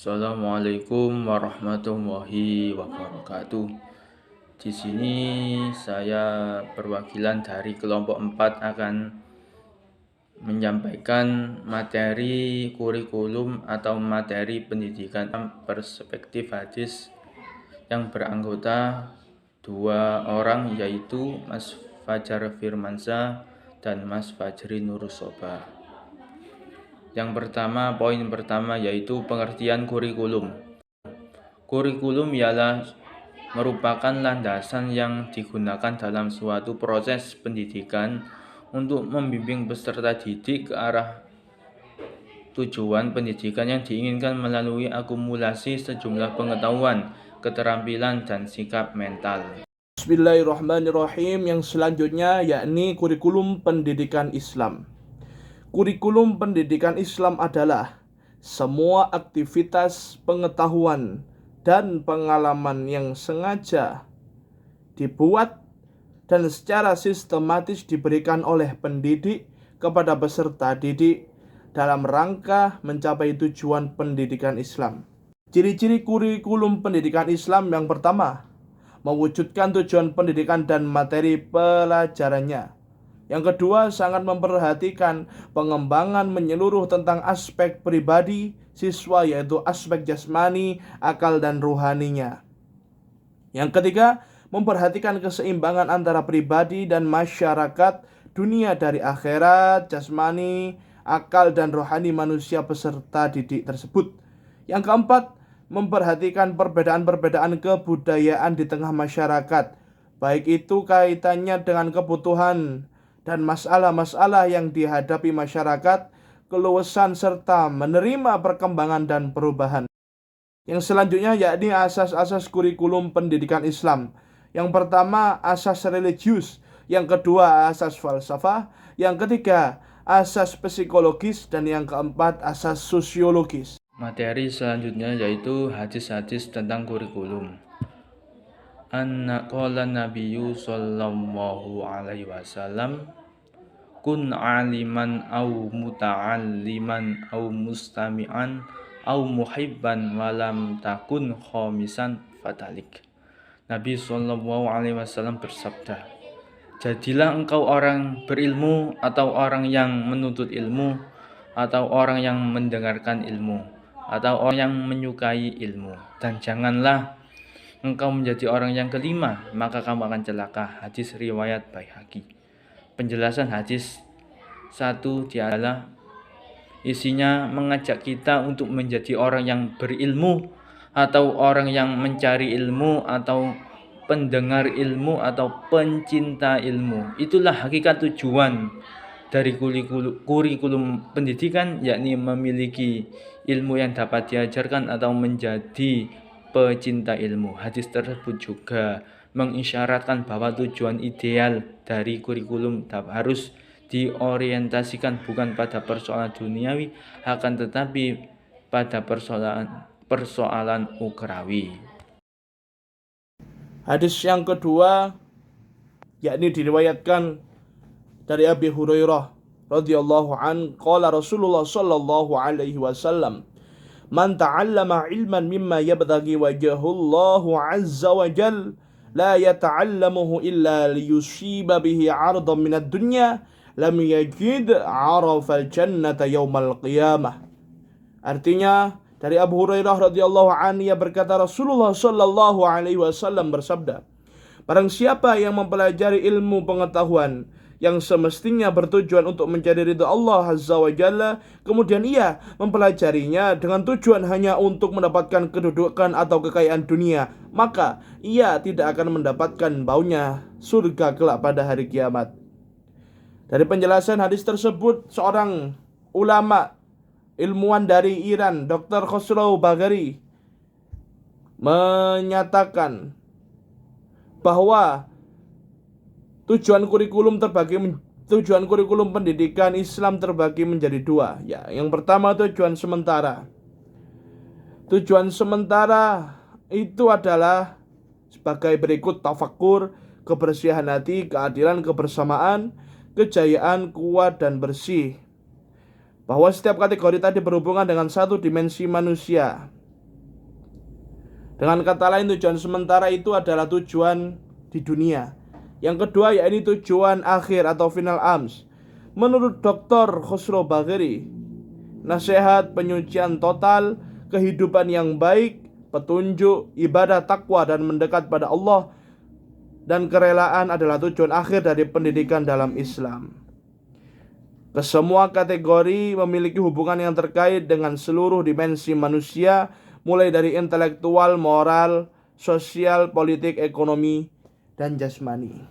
Assalamualaikum warahmatullahi wabarakatuh. Di sini saya perwakilan dari kelompok 4 akan menyampaikan materi kurikulum atau materi pendidikan perspektif hadis yang beranggota 2 orang, yaitu Mas Fajar Firmansyah dan Mas Fajri Nursoba. Yang pertama, poin pertama yaitu pengertian kurikulum. Kurikulum ialah merupakan landasan yang digunakan dalam suatu proses pendidikan untuk membimbing peserta didik ke arah tujuan pendidikan yang diinginkan melalui akumulasi sejumlah pengetahuan, keterampilan, dan sikap mental. Bismillahirrahmanirrahim. Yang selanjutnya yakni kurikulum pendidikan Islam. Kurikulum pendidikan Islam adalah semua aktivitas pengetahuan dan pengalaman yang sengaja dibuat dan secara sistematis diberikan oleh pendidik kepada peserta didik dalam rangka mencapai tujuan pendidikan Islam. Ciri-ciri kurikulum pendidikan Islam: yang pertama, mewujudkan tujuan pendidikan dan materi pelajarannya. Yang kedua, sangat memperhatikan pengembangan menyeluruh tentang aspek pribadi siswa, yaitu aspek jasmani, akal, dan rohaninya. Yang ketiga, memperhatikan keseimbangan antara pribadi dan masyarakat, dunia dari akhirat, jasmani, akal, dan rohani manusia peserta didik tersebut. Yang keempat, memperhatikan perbedaan-perbedaan kebudayaan di tengah masyarakat, baik itu kaitannya dengan kebutuhan dan masalah-masalah yang dihadapi masyarakat, keluasan, serta menerima perkembangan dan perubahan. Yang selanjutnya yakni asas-asas kurikulum pendidikan Islam. Yang pertama, asas religius. Yang kedua, asas falsafah. Yang ketiga, asas psikologis. Dan yang keempat, asas sosiologis. Materi selanjutnya yaitu hadis-hadis tentang kurikulum. Qala Nabiyyu sallallahu alaihi wasallam, kun aliman au muta'alliman au mustami'an au muhibban walam takun khamisan fatalik. Nabi sallallahu alaihi wasallam bersabda, jadilah engkau orang berilmu atau orang yang menuntut ilmu atau orang yang mendengarkan ilmu atau orang yang menyukai ilmu, dan janganlah engkau menjadi orang yang kelima, maka kamu akan celaka. Hadis riwayat Baihaqi. Penjelasan hadis 1 adalah isinya mengajak kita untuk menjadi orang yang berilmu atau orang yang mencari ilmu atau pendengar ilmu atau pencinta ilmu. Itulah hakikat tujuan dari kurikulum pendidikan, yakni memiliki ilmu yang dapat diajarkan atau menjadi pecinta ilmu. Hadis tersebut juga mengisyaratkan bahwa tujuan ideal dari kurikulum harus diorientasikan bukan pada persoalan duniawi, akan tetapi pada persoalan ukhrawi. Hadis yang kedua yakni diriwayatkan dari Abi Hurairah radhiyallahu an, qala Rasulullah sallallahu alaihi wasallam, man ta'allama ilman mimma yabtaghi wajhullahu azza wa jal la yata'allamuhu illa liyusiba bihi 'ardan minad dunya lam yajid 'arafal jannata yaumal qiyamah. Artinya, dari Abu Hurairah radhiyallahu anhu, ia berkata, Rasulullah sallallahu alaihi wasallam bersabda, barang siapa yang mempelajari ilmu pengetahuan yang semestinya bertujuan untuk mencari ridha Allah azza wa jalla, kemudian ia mempelajarinya dengan tujuan hanya untuk mendapatkan kedudukan atau kekayaan dunia, maka ia tidak akan mendapatkan baunya surga kelak pada hari kiamat. Dari penjelasan hadis tersebut, seorang ulama ilmuwan dari Iran, Dr. Khosrow Bagheri, menyatakan bahwa tujuan kurikulum pendidikan Islam terbagi menjadi 2. Ya, yang pertama tujuan sementara. Tujuan sementara itu adalah sebagai berikut: tafakur, kebersihan hati, keadilan, kebersamaan, kejayaan, kuat, dan bersih. Bahwa setiap kategori tadi berhubungan dengan satu dimensi manusia. Dengan kata lain, tujuan sementara itu adalah tujuan di dunia. Yang kedua, yaitu tujuan akhir atau final arms. Menurut Dr. Khosrow Bagheri, nasihat penyucian total, kehidupan yang baik, petunjuk, ibadah, takwa, dan mendekat pada Allah dan kerelaan adalah tujuan akhir dari pendidikan dalam Islam. Kesemua kategori memiliki hubungan yang terkait dengan seluruh dimensi manusia, mulai dari intelektual, moral, sosial, politik, ekonomi, dan jasmani.